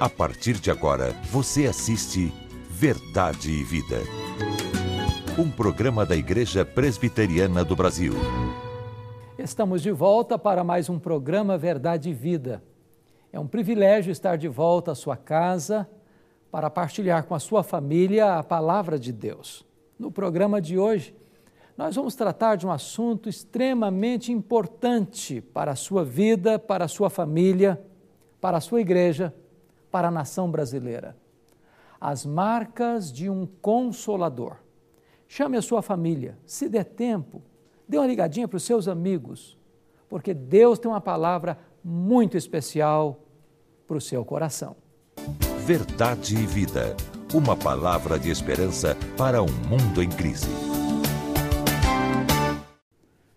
A partir de agora, você assiste Verdade e Vida. Um programa da Igreja Presbiteriana do Brasil. Estamos de volta para mais um programa Verdade e Vida. É um privilégio estar de volta à sua casa para partilhar com a sua família a palavra de Deus. No programa de hoje, nós vamos tratar de um assunto extremamente importante para a sua vida, para a sua família, para a sua igreja, para a nação brasileira. As marcas de um consolador. Chame a sua família, se der tempo, dê uma ligadinha para os seus amigos, porque Deus tem uma palavra muito especial para o seu coração. Verdade e Vida. Uma palavra de esperança para um mundo em crise.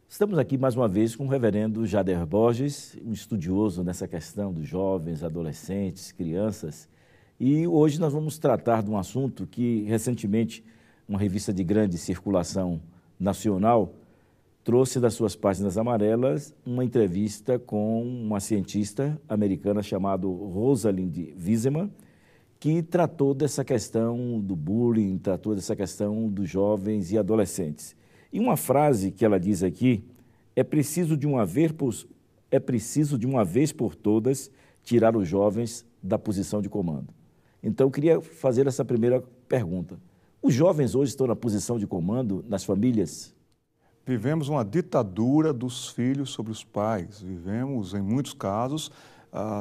Estamos aqui mais uma vez com o reverendo Jader Borges, um estudioso nessa questão dos jovens, adolescentes, crianças. E hoje nós vamos tratar de um assunto que, recentemente, uma revista de grande circulação nacional trouxe das suas páginas amarelas uma entrevista com uma cientista americana chamada Rosalind Wiseman, que tratou dessa questão do bullying, tratou dessa questão dos jovens e adolescentes. E uma frase que ela diz aqui, é preciso de uma vez por todas tirar os jovens da posição de comando. Então, eu queria fazer essa primeira pergunta. Os jovens hoje estão na posição de comando nas famílias? Vivemos uma ditadura dos filhos sobre os pais. Vivemos, em muitos casos,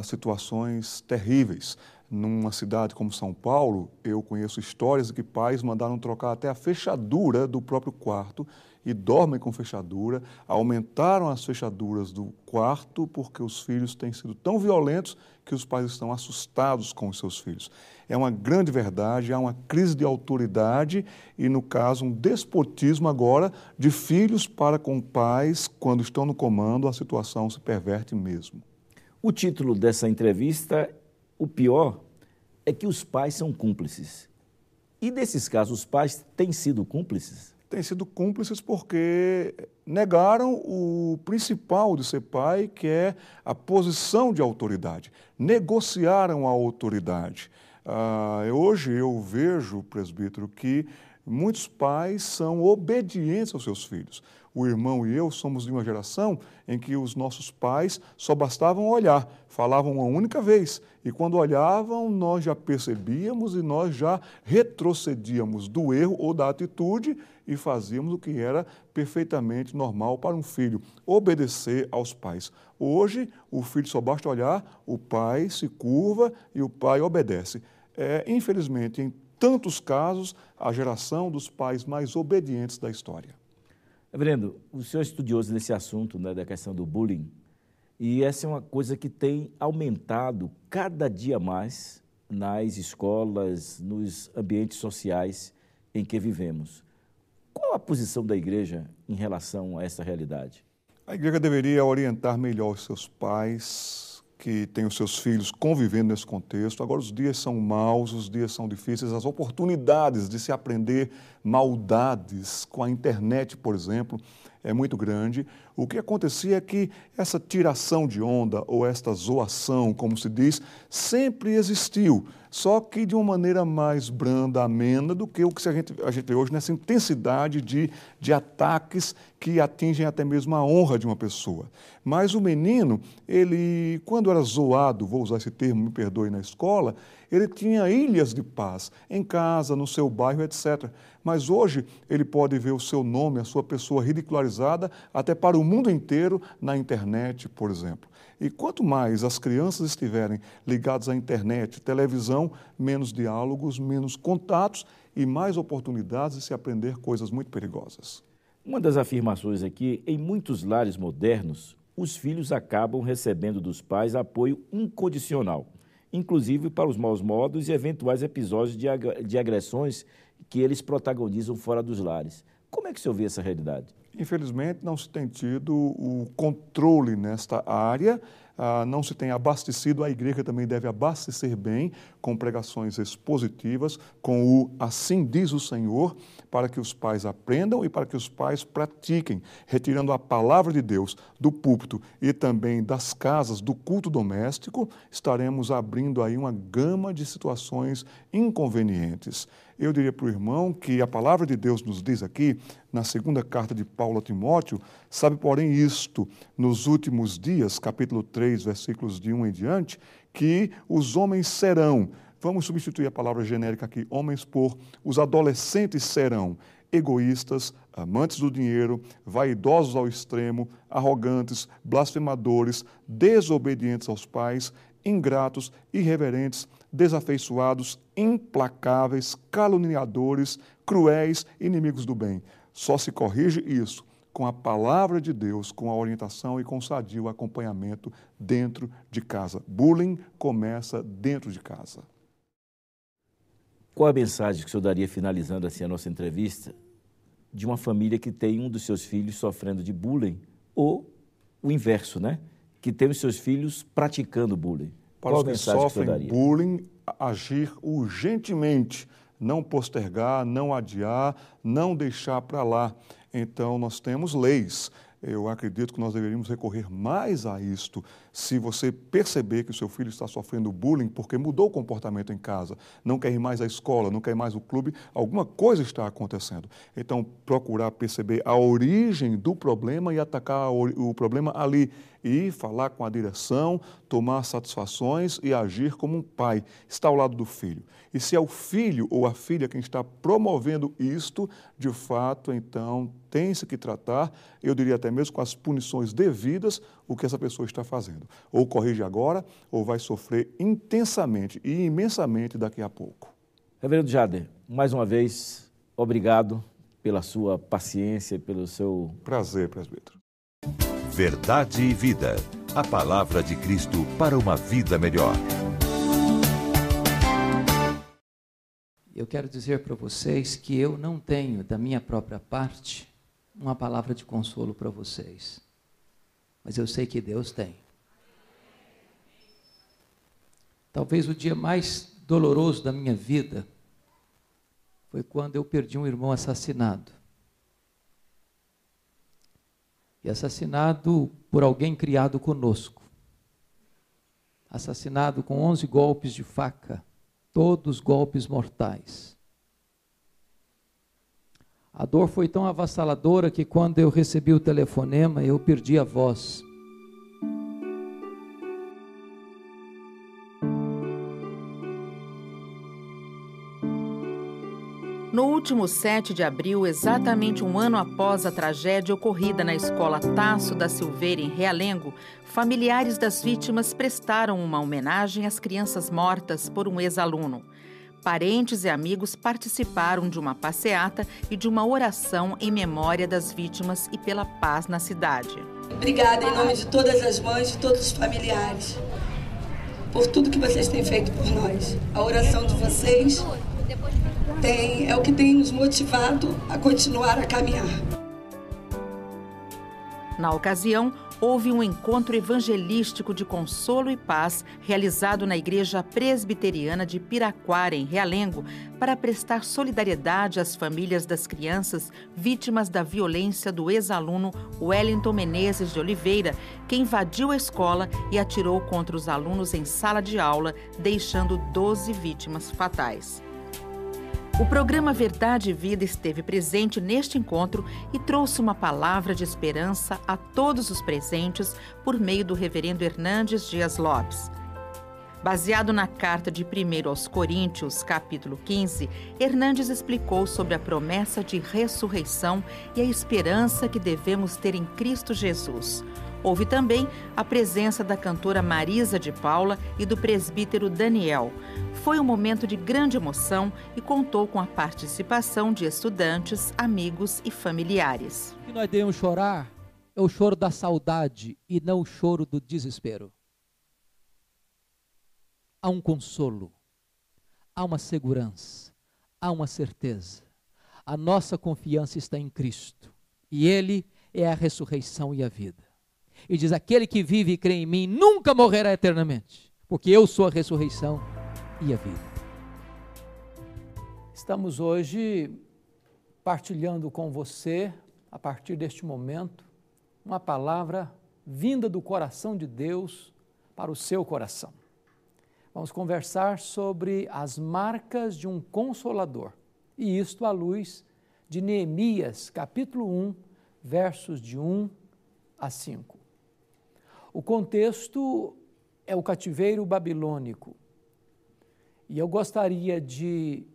situações terríveis. Numa cidade como São Paulo, eu conheço histórias de que pais mandaram trocar até a fechadura do próprio quarto e dormem com fechadura, aumentaram as fechaduras do quarto porque os filhos têm sido tão violentos que os pais estão assustados com os seus filhos. É uma grande verdade, há uma crise de autoridade e, no caso, um despotismo agora de filhos para com pais. Quando estão no comando, a situação se perverte mesmo. O título dessa entrevista, o pior, é que os pais são cúmplices. E nesses casos, os pais têm sido cúmplices? Têm sido cúmplices porque negaram o principal de ser pai, que é a posição de autoridade. Negociaram a autoridade. Hoje eu vejo, presbítero, que muitos pais são obedientes aos seus filhos. O irmão e eu somos de uma geração em que os nossos pais só bastavam olhar, falavam uma única vez, e quando olhavam nós já percebíamos e nós já retrocedíamos do erro ou da atitude e fazíamos o que era perfeitamente normal para um filho, obedecer aos pais. Hoje, o filho só basta olhar, o pai se curva e o pai obedece. Infelizmente, em tantos casos, a geração dos pais mais obedientes da história. Reverendo, o senhor é estudioso nesse assunto, né, da questão do bullying, e essa é uma coisa que tem aumentado cada dia mais nas escolas, nos ambientes sociais em que vivemos. Qual a posição da igreja em relação a essa realidade? A igreja deveria orientar melhor os seus pais, que têm os seus filhos convivendo nesse contexto. Agora os dias são maus, os dias são difíceis, as oportunidades de se aprender maldades com a internet, por exemplo, é muito grande. O que acontecia é que essa tiração de onda, ou esta zoação, como se diz, sempre existiu, só que de uma maneira mais branda, amena, do que o que a gente vê hoje nessa intensidade de ataques que atingem até mesmo a honra de uma pessoa. Mas o menino, ele, quando era zoado, vou usar esse termo, me perdoe, na escola, ele tinha ilhas de paz, em casa, no seu bairro, etc. Mas hoje ele pode ver o seu nome, a sua pessoa ridicularizada, até para o mundo inteiro, na internet, por exemplo. E quanto mais as crianças estiverem ligadas à internet, televisão, menos diálogos, menos contatos e mais oportunidades de se aprender coisas muito perigosas. Uma das afirmações aqui, em muitos lares modernos, os filhos acabam recebendo dos pais apoio incondicional, inclusive para os maus modos e eventuais episódios de agressões que eles protagonizam fora dos lares. Como é que o senhor vê essa realidade? Infelizmente, não se tem tido o controle nesta área, não se tem abastecido, a igreja também deve abastecer bem, com pregações expositivas, com o assim diz o Senhor, para que os pais aprendam e para que os pais pratiquem, retirando a palavra de Deus do púlpito e também das casas, do culto doméstico, estaremos abrindo aí uma gama de situações inconvenientes. Eu diria para o irmão que a palavra de Deus nos diz aqui, na segunda carta de Paulo a Timóteo, sabe, porém, isto, nos últimos dias, capítulo 3, versículos de 1 em diante, que os homens serão, vamos substituir a palavra genérica aqui, homens por os adolescentes serão egoístas, amantes do dinheiro, vaidosos ao extremo, arrogantes, blasfemadores, desobedientes aos pais, ingratos, irreverentes, desafeiçoados, implacáveis, caluniadores, cruéis, inimigos do bem. Só se corrige isso com a palavra de Deus, com a orientação e com o sadio acompanhamento dentro de casa. Bullying começa dentro de casa. Qual a mensagem que o senhor daria, finalizando assim a nossa entrevista, de uma família que tem um dos seus filhos sofrendo de bullying, ou o inverso, né? Que tem os seus filhos praticando bullying? Para os que sofrem bullying, agir urgentemente, não postergar, não adiar, não deixar para lá. Então, nós temos leis. Eu acredito que nós deveríamos recorrer mais a isto. Se você perceber que o seu filho está sofrendo bullying porque mudou o comportamento em casa, não quer ir mais à escola, não quer ir mais ao clube, alguma coisa está acontecendo. Então, procurar perceber a origem do problema e atacar o problema ali. E falar com a direção, tomar satisfações e agir como um pai. Está ao lado do filho. E se é o filho ou a filha quem está promovendo isto, de fato, então, tem-se que tratar, eu diria até mesmo com as punições devidas, o que essa pessoa está fazendo. Ou corrige agora, ou vai sofrer intensamente e imensamente daqui a pouco. Reverendo Jader, mais uma vez, obrigado pela sua paciência, pelo seu... Prazer, presbítero. Verdade e Vida. A palavra de Cristo para uma vida melhor. Eu quero dizer para vocês que eu não tenho, da minha própria parte, uma palavra de consolo para vocês. Mas eu sei que Deus tem. Talvez o dia mais doloroso da minha vida foi quando eu perdi um irmão assassinado. E assassinado por alguém criado conosco. Assassinado com 11 golpes de faca, todos golpes mortais. A dor foi tão avassaladora que quando eu recebi o telefonema, eu perdi a voz. No último 7 de abril, exatamente um ano após a tragédia ocorrida na escola Tasso da Silveira, em Realengo, familiares das vítimas prestaram uma homenagem às crianças mortas por um ex-aluno. Parentes e amigos participaram de uma passeata e de uma oração em memória das vítimas e pela paz na cidade. Obrigada em nome de todas as mães, de todos os familiares, por tudo que vocês têm feito por nós. A oração de vocês é o que tem nos motivado a continuar a caminhar. Na ocasião, houve um encontro evangelístico de consolo e paz realizado na Igreja Presbiteriana de Piraquara, em Realengo, para prestar solidariedade às famílias das crianças vítimas da violência do ex-aluno Wellington Menezes de Oliveira, que invadiu a escola e atirou contra os alunos em sala de aula, deixando 12 vítimas fatais. O programa Verdade e Vida esteve presente neste encontro e trouxe uma palavra de esperança a todos os presentes por meio do reverendo Hernandes Dias Lopes. Baseado na carta de 1 aos Coríntios, capítulo 15, Hernandes explicou sobre a promessa de ressurreição e a esperança que devemos ter em Cristo Jesus. Houve também a presença da cantora Marisa de Paula e do presbítero Daniel. Foi um momento de grande emoção e contou com a participação de estudantes, amigos e familiares. O que nós devemos chorar é o choro da saudade e não o choro do desespero. Há um consolo, há uma segurança, há uma certeza. A nossa confiança está em Cristo e Ele é a ressurreição e a vida. E diz: aquele que vive e crê em mim nunca morrerá eternamente, porque eu sou a ressurreição e a vida. Estamos hoje partilhando com você, a partir deste momento, uma palavra vinda do coração de Deus para o seu coração. Vamos conversar sobre as marcas de um consolador, e isto à luz de Neemias, capítulo 1, versos de 1 a 5. O contexto é o cativeiro babilônico, e eu gostaria de,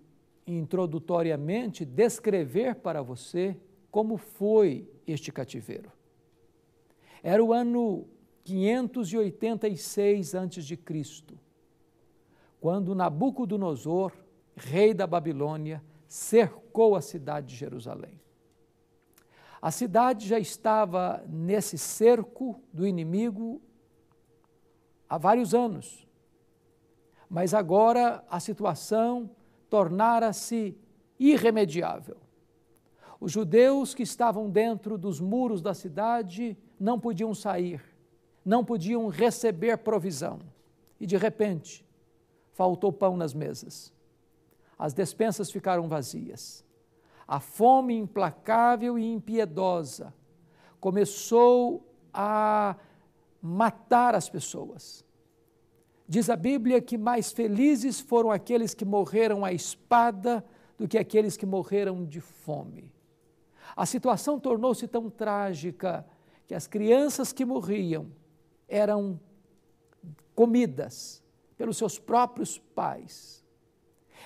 introdutoriamente, descrever para você como foi este cativeiro. Era o ano 586 a.C., quando Nabucodonosor, rei da Babilônia, cercou a cidade de Jerusalém. A cidade já estava nesse cerco do inimigo há vários anos, mas agora a situação tornara-se irremediável. Os judeus que estavam dentro dos muros da cidade não podiam sair, não podiam receber provisão, e de repente faltou pão nas mesas. As despensas ficaram vazias. A fome implacável e impiedosa começou a matar as pessoas. Diz a Bíblia que mais felizes foram aqueles que morreram à espada do que aqueles que morreram de fome. A situação tornou-se tão trágica que as crianças que morriam eram comidas pelos seus próprios pais.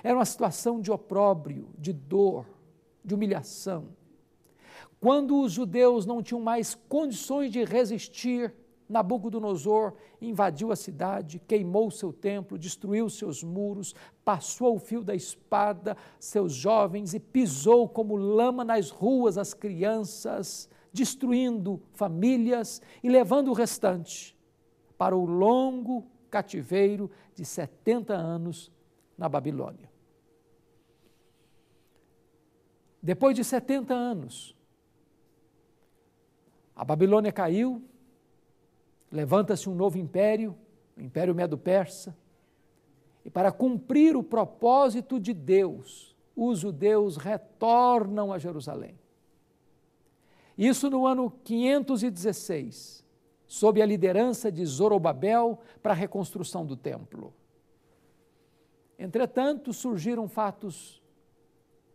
Era uma situação de opróbrio, de dor, de humilhação. Quando os judeus não tinham mais condições de resistir, Nabucodonosor invadiu a cidade, queimou seu templo, destruiu seus muros, passou o fio da espada, seus jovens, e pisou como lama nas ruas as crianças, destruindo famílias e levando o restante para o longo cativeiro de 70 anos na Babilônia. Depois de 70 anos, a Babilônia caiu, levanta-se um novo império, o Império Medo-Persa, e para cumprir o propósito de Deus, os judeus retornam a Jerusalém. Isso no ano 516, sob a liderança de Zorobabel, para a reconstrução do templo. Entretanto, surgiram fatos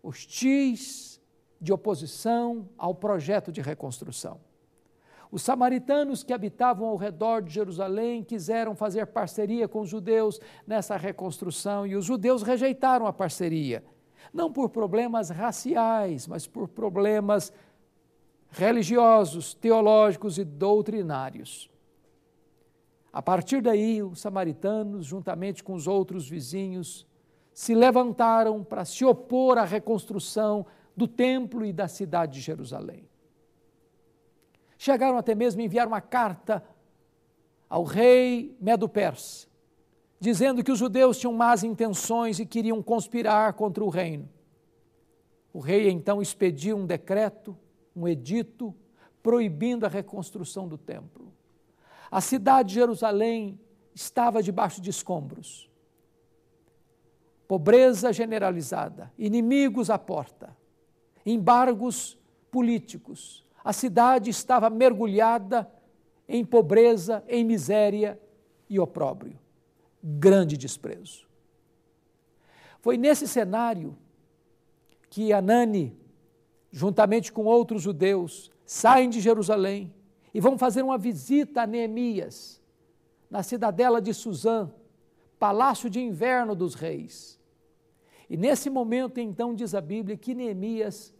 hostis de oposição ao projeto de reconstrução. Os samaritanos que habitavam ao redor de Jerusalém quiseram fazer parceria com os judeus nessa reconstrução, e os judeus rejeitaram a parceria, não por problemas raciais, mas por problemas religiosos, teológicos e doutrinários. A partir daí, os samaritanos, juntamente com os outros vizinhos, se levantaram para se opor à reconstrução do templo e da cidade de Jerusalém. Chegaram até mesmo a enviar uma carta ao rei Medo-Persa, dizendo que os judeus tinham más intenções e queriam conspirar contra o reino. O rei então expediu um decreto, um edito, proibindo a reconstrução do templo. A cidade de Jerusalém estava debaixo de escombros. Pobreza generalizada, inimigos à porta, embargos políticos. A cidade estava mergulhada em pobreza, em miséria e opróbrio. Grande desprezo. Foi nesse cenário que Anani, juntamente com outros judeus, saem de Jerusalém e vão fazer uma visita a Neemias, na cidadela de Suzã, palácio de inverno dos reis. E nesse momento, então, diz a Bíblia que Neemias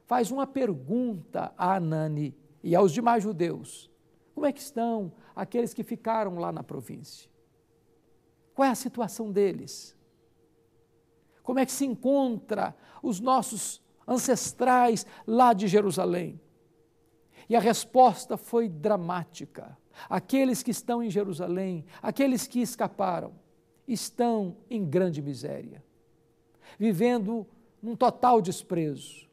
faz uma pergunta a Anani e aos demais judeus. Como é que estão aqueles que ficaram lá na província? Qual é a situação deles? Como é que se encontra os nossos ancestrais lá de Jerusalém? E a resposta foi dramática. Aqueles que estão em Jerusalém, aqueles que escaparam, estão em grande miséria, vivendo num total desprezo.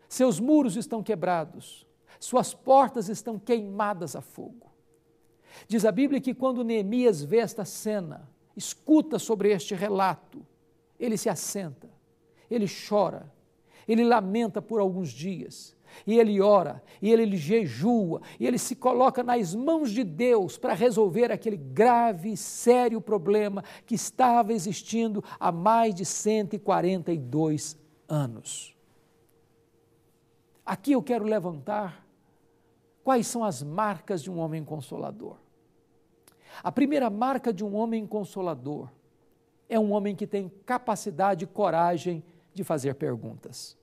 Seus muros estão quebrados, suas portas estão queimadas a fogo. Diz a Bíblia que quando Neemias vê esta cena, escuta sobre este relato, ele se assenta, ele chora, ele lamenta por alguns dias, e ele ora, e ele jejua, e ele se coloca nas mãos de Deus para resolver aquele grave e sério problema que estava existindo há mais de 142 anos. Aqui eu quero levantar quais são as marcas de um homem consolador. A primeira marca de um homem consolador é um homem que tem capacidade e coragem de fazer perguntas.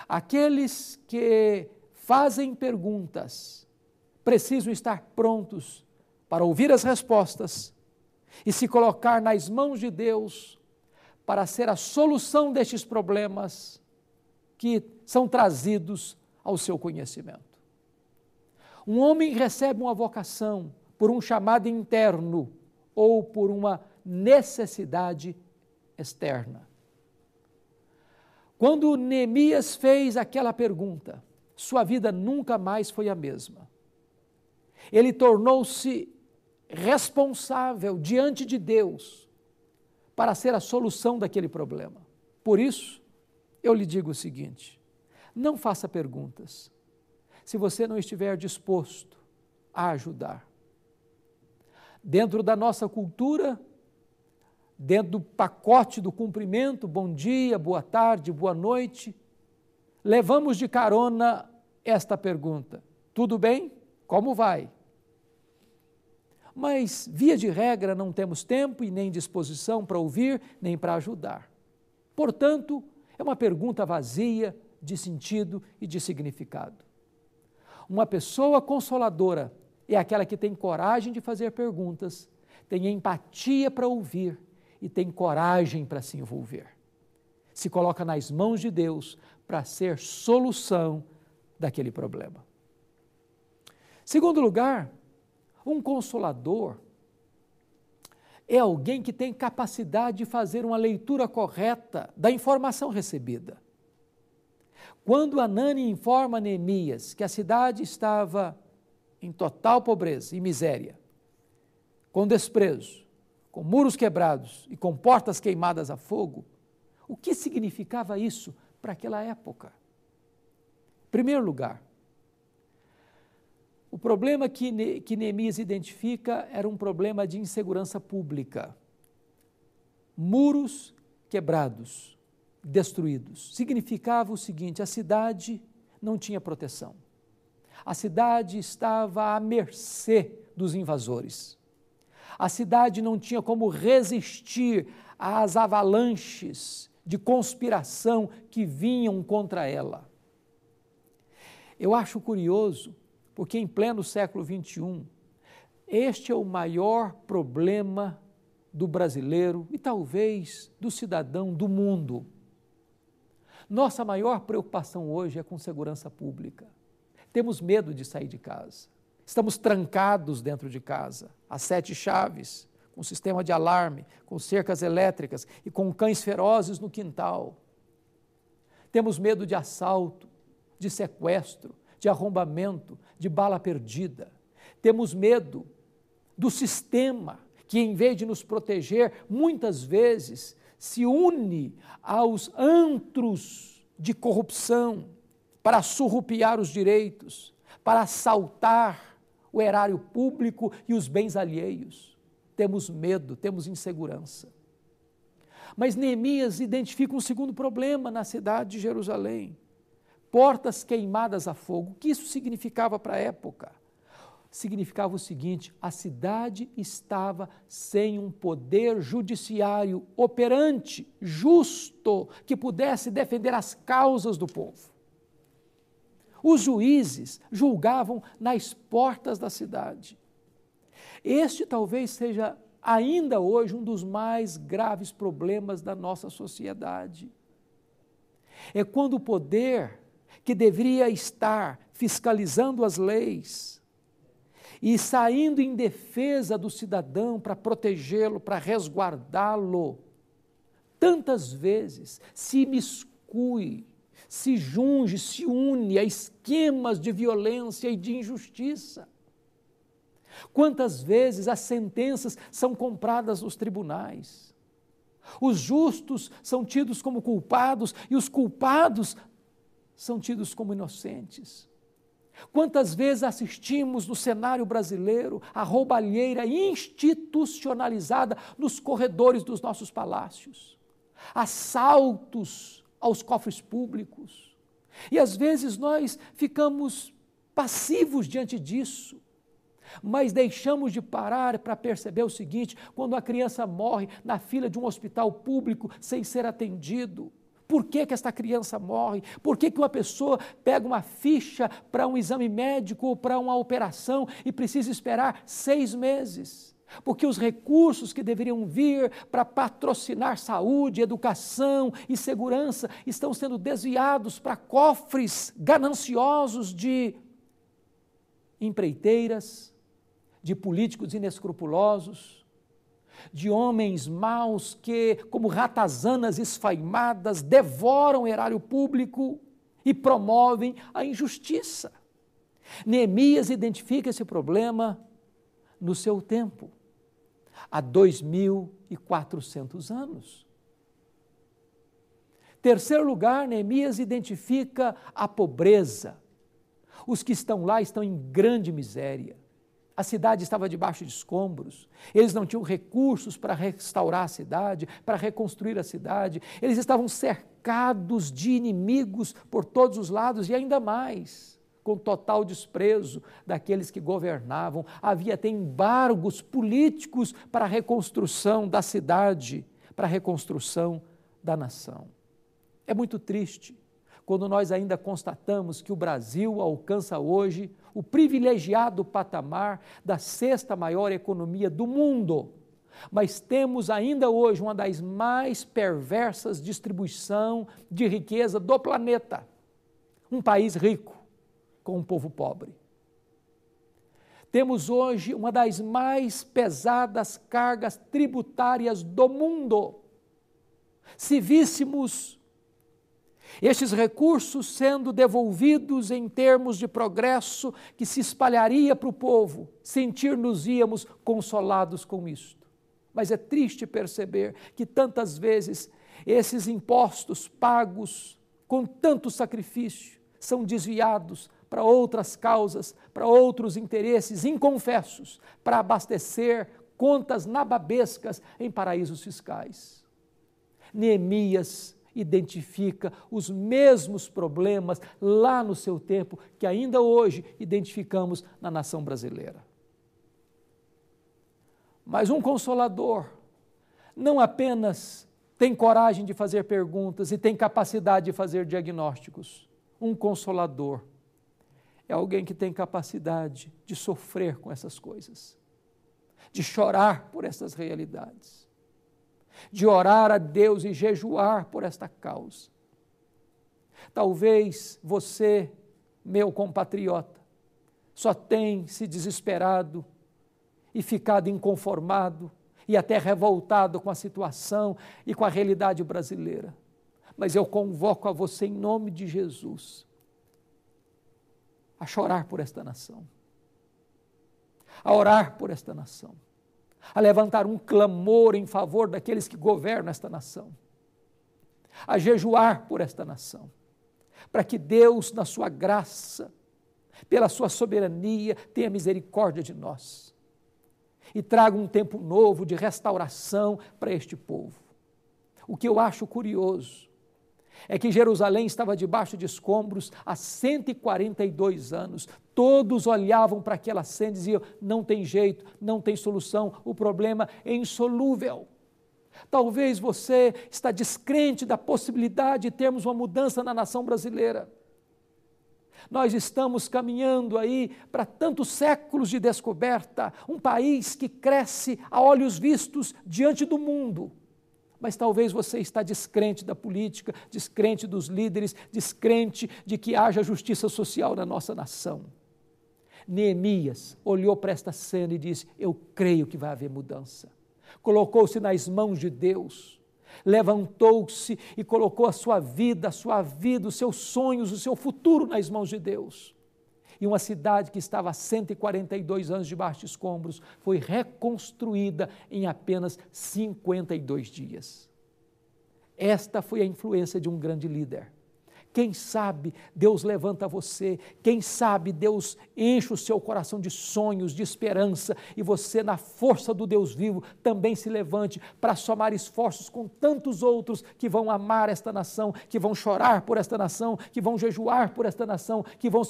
Aqueles que fazem perguntas precisam estar prontos para ouvir as respostas e se colocar nas mãos de Deus para ser a solução destes problemas que são trazidos ao seu conhecimento. Um homem recebe uma vocação por um chamado interno ou por uma necessidade externa. Quando Neemias fez aquela pergunta, sua vida nunca mais foi a mesma. Ele tornou-se responsável diante de Deus para ser a solução daquele problema. Por isso, eu lhe digo o seguinte: não faça perguntas se você não estiver disposto a ajudar. Dentro da nossa cultura, dentro do pacote do cumprimento, bom dia, boa tarde, boa noite, levamos de carona esta pergunta: tudo bem? Como vai? Mas, via de regra, não temos tempo e nem disposição para ouvir, nem para ajudar. Portanto, é uma pergunta vazia de sentido e de significado. Uma pessoa consoladora é aquela que tem coragem de fazer perguntas, tem empatia para ouvir e tem coragem para se envolver. Se coloca nas mãos de Deus para ser solução daquele problema. Segundo lugar, um consolador é alguém que tem capacidade de fazer uma leitura correta da informação recebida. Quando Anani informa Neemias que a cidade estava em total pobreza e miséria, com desprezo, com muros quebrados e com portas queimadas a fogo, o que significava isso para aquela época? Em primeiro lugar, o problema que Neemias identifica era um problema de insegurança pública. Muros quebrados, destruídos. Significava o seguinte: a cidade não tinha proteção. A cidade estava à mercê dos invasores. A cidade não tinha como resistir às avalanches de conspiração que vinham contra ela. Eu acho curioso, porque em pleno século XXI, este é o maior problema do brasileiro e talvez do cidadão do mundo. Nossa maior preocupação hoje é com segurança pública. Temos medo de sair de casa. Estamos trancados dentro de casa, às 7 chaves, com sistema de alarme, com cercas elétricas e com cães ferozes no quintal. Temos medo de assalto, de sequestro, de arrombamento, de bala perdida. Temos medo do sistema que, em vez de nos proteger, muitas vezes se une aos antros de corrupção para surrupiar os direitos, para assaltar o erário público e os bens alheios. Temos medo, temos insegurança. Mas Neemias identifica um segundo problema na cidade de Jerusalém: portas queimadas a fogo. O que isso significava para a época? Significava o seguinte: a cidade estava sem um poder judiciário operante, justo, que pudesse defender as causas do povo. Os juízes julgavam nas portas da cidade. Este talvez seja ainda hoje um dos mais graves problemas da nossa sociedade. É quando o poder, que deveria estar fiscalizando as leis e saindo em defesa do cidadão para protegê-lo, para resguardá-lo, tantas vezes se imiscui, se junge, se une a esquemas de violência e de injustiça. Quantas vezes as sentenças são compradas nos tribunais? Os justos são tidos como culpados e os culpados são tidos como inocentes. Quantas vezes assistimos no cenário brasileiro a roubalheira institucionalizada nos corredores dos nossos palácios, assaltos aos cofres públicos, e às vezes nós ficamos passivos diante disso, mas deixamos de parar para perceber o seguinte: quando a criança morre na fila de um hospital público sem ser atendido, por que esta criança morre? Por que uma pessoa pega uma ficha para um exame médico ou para uma operação e precisa esperar 6 meses? Porque os recursos que deveriam vir para patrocinar saúde, educação e segurança estão sendo desviados para cofres gananciosos de empreiteiras, de políticos inescrupulosos, de homens maus que, como ratazanas esfaimadas, devoram o erário público e promovem a injustiça. Neemias identifica esse problema no seu tempo, há 2.400 anos. Terceiro lugar, Neemias identifica a pobreza. Os que estão lá estão em grande miséria. A cidade estava debaixo de escombros, eles não tinham recursos para restaurar a cidade, para reconstruir a cidade, eles estavam cercados de inimigos por todos os lados e ainda mais, com total desprezo daqueles que governavam. Havia até embargos políticos para a reconstrução da cidade, para a reconstrução da nação. É muito triste quando nós ainda constatamos que o Brasil alcança hoje o privilegiado patamar da 6ª maior economia do mundo, mas temos ainda hoje uma das mais perversas distribuição de riqueza do planeta. Um país rico com um povo pobre. Temos hoje uma das mais pesadas cargas tributárias do mundo. Se víssemos estes recursos sendo devolvidos em termos de progresso que se espalharia para o povo, sentir-nos-íamos consolados com isto. Mas é triste perceber que tantas vezes esses impostos pagos com tanto sacrifício são desviados para outras causas, para outros interesses inconfessos, para abastecer contas nababescas em paraísos fiscais. Neemias identifica os mesmos problemas lá no seu tempo que ainda hoje identificamos na nação brasileira. Mas um consolador não apenas tem coragem de fazer perguntas e tem capacidade de fazer diagnósticos. Um consolador é alguém que tem capacidade de sofrer com essas coisas, de chorar por essas realidades, de orar a Deus e jejuar por esta causa. Talvez você, meu compatriota, só tem se desesperado e ficado inconformado e até revoltado com a situação e com a realidade brasileira. Mas eu convoco a você em nome de Jesus a chorar por esta nação, a orar por esta nação, a levantar um clamor em favor daqueles que governam esta nação, a jejuar por esta nação, para que Deus, na sua graça, pela sua soberania, tenha misericórdia de nós e traga um tempo novo de restauração para este povo. O que eu acho curioso é que Jerusalém estava debaixo de escombros há 142 anos. Todos olhavam para aquela cena e diziam: não tem jeito, não tem solução, o problema é insolúvel. Talvez você está descrente da possibilidade de termos uma mudança na nação brasileira. Nós estamos caminhando aí para tantos séculos de descoberta, um país que cresce a olhos vistos diante do mundo. Mas talvez você está descrente da política, descrente dos líderes, descrente de que haja justiça social na nossa nação. Neemias olhou para esta cena e disse: eu creio que vai haver mudança. Colocou-se nas mãos de Deus, levantou-se e colocou a sua vida, os seus sonhos, o seu futuro nas mãos de Deus. E uma cidade que estava há 142 anos debaixo de escombros foi reconstruída em apenas 52 dias. Esta foi a influência de um grande líder. Quem sabe Deus levanta você, quem sabe Deus enche o seu coração de sonhos, de esperança, e você, na força do Deus vivo, também se levante para somar esforços com tantos outros que vão amar esta nação, que vão chorar por esta nação, que vão jejuar por esta nação, que vão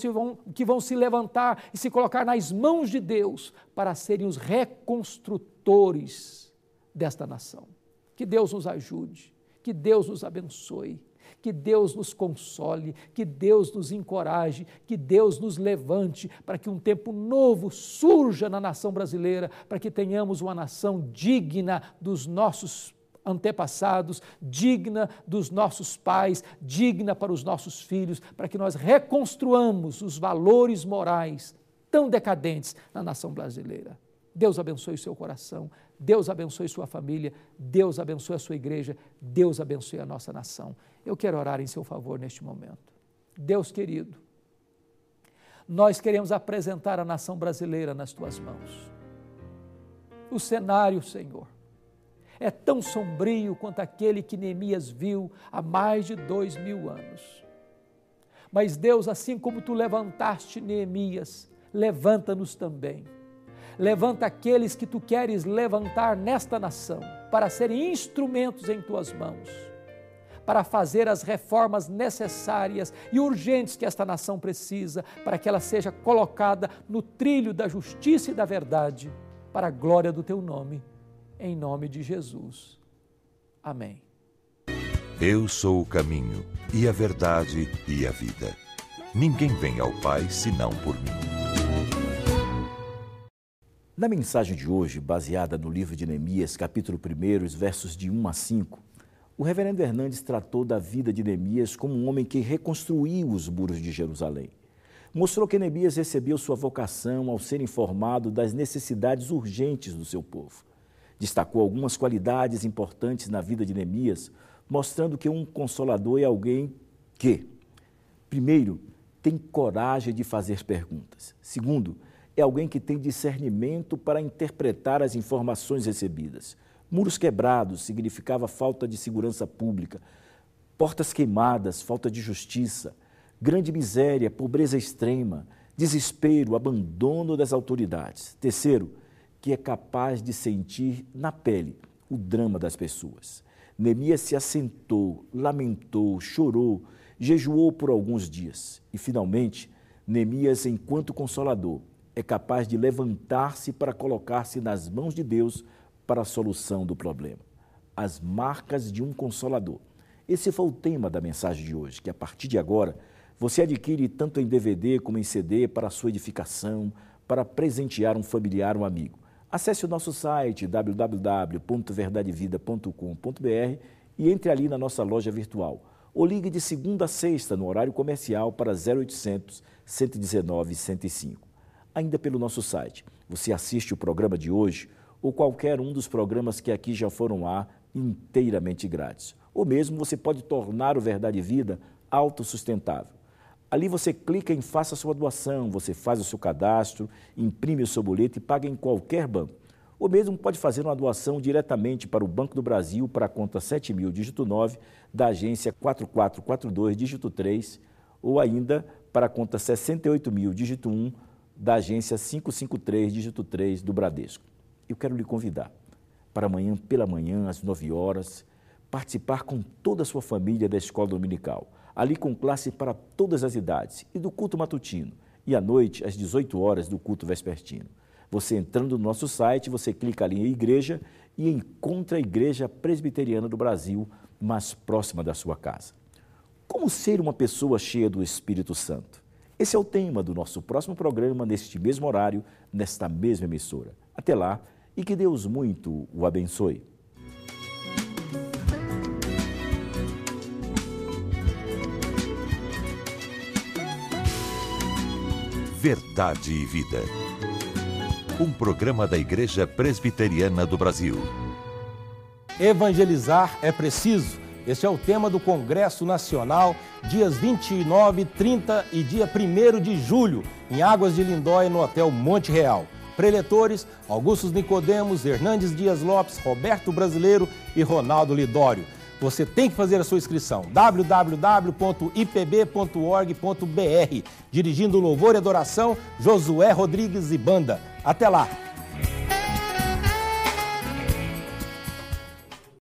se levantar e se colocar nas mãos de Deus para serem os reconstrutores desta nação. Que Deus nos ajude, que Deus nos abençoe. Que Deus nos console, que Deus nos encoraje, que Deus nos levante para que um tempo novo surja na nação brasileira, para que tenhamos uma nação digna dos nossos antepassados, digna dos nossos pais, digna para os nossos filhos, para que nós reconstruamos os valores morais tão decadentes na nação brasileira. Deus abençoe o seu coração, Deus abençoe sua família, Deus abençoe a sua igreja, Deus abençoe a nossa nação. Eu quero orar em seu favor neste momento. Deus querido, nós queremos apresentar a nação brasileira nas tuas mãos. O cenário, Senhor, é tão sombrio quanto aquele que Neemias viu há mais de 2000 anos. Mas Deus, assim como tu levantaste Neemias, levanta-nos também. Levanta aqueles que tu queres levantar nesta nação para serem instrumentos em tuas mãos, para fazer as reformas necessárias e urgentes que esta nação precisa, para que ela seja colocada no trilho da justiça e da verdade, para a glória do teu nome, em nome de Jesus. Amém. Eu sou o caminho, e a verdade e a vida. Ninguém vem ao Pai senão por mim. Na mensagem de hoje, baseada no livro de Neemias, capítulo 1, versos de 1 a 5, o reverendo Hernandes tratou da vida de Neemias como um homem que reconstruiu os muros de Jerusalém. Mostrou que Neemias recebeu sua vocação ao ser informado das necessidades urgentes do seu povo. Destacou algumas qualidades importantes na vida de Neemias, mostrando que um consolador é alguém que, primeiro, tem coragem de fazer perguntas. Segundo, é alguém que tem discernimento para interpretar as informações recebidas. Muros quebrados significava falta de segurança pública, portas queimadas, falta de justiça, grande miséria, pobreza extrema, desespero, abandono das autoridades. Terceiro, que é capaz de sentir na pele o drama das pessoas. Neemias se assentou, lamentou, chorou, jejuou por alguns dias. E, finalmente, Neemias, enquanto consolador, é capaz de levantar-se para colocar-se nas mãos de Deus para a solução do problema. As marcas de um consolador. Esse foi o tema da mensagem de hoje, que a partir de agora você adquire tanto em DVD como em CD para a sua edificação, para presentear um familiar, um amigo. Acesse o nosso site www.verdadevida.com.br e entre ali na nossa loja virtual. Ou ligue de segunda a sexta no horário comercial para 0800 119 105. Ainda pelo nosso site, você assiste o programa de hoje ou qualquer um dos programas que aqui já foram ao ar inteiramente grátis. Ou mesmo você pode tornar o Verdade e Vida autossustentável. Ali você clica em Faça Sua Doação, você faz o seu cadastro, imprime o seu boleto e paga em qualquer banco. Ou mesmo pode fazer uma doação diretamente para o Banco do Brasil para a conta 7.000, dígito 9, da agência 4442, dígito 3, ou ainda para a conta 68.000, dígito 1, da agência 553, dígito 3, do Bradesco. Eu quero lhe convidar para amanhã, pela manhã, às 9 horas, participar com toda a sua família da escola dominical, ali com classe para todas as idades, e do culto matutino, e à noite, às 18 horas, do culto vespertino. Você entrando no nosso site, você clica ali em Igreja e encontra a Igreja Presbiteriana do Brasil mais próxima da sua casa. Como ser uma pessoa cheia do Espírito Santo? Esse é o tema do nosso próximo programa, neste mesmo horário, nesta mesma emissora. Até lá, e que Deus muito o abençoe. Verdade e Vida. Um programa da Igreja Presbiteriana do Brasil. Evangelizar é preciso, Este é o tema do Congresso Nacional, dias 29, 30 e dia 1º de julho, em Águas de Lindóia, no Hotel Monte Real. Preletores, Augusto Nicodemos, Hernandes Dias Lopes, Roberto Brasileiro e Ronaldo Lidório. Você tem que fazer a sua inscrição, www.ipb.org.br, dirigindo Louvor e Adoração, Josué Rodrigues e Banda. Até lá!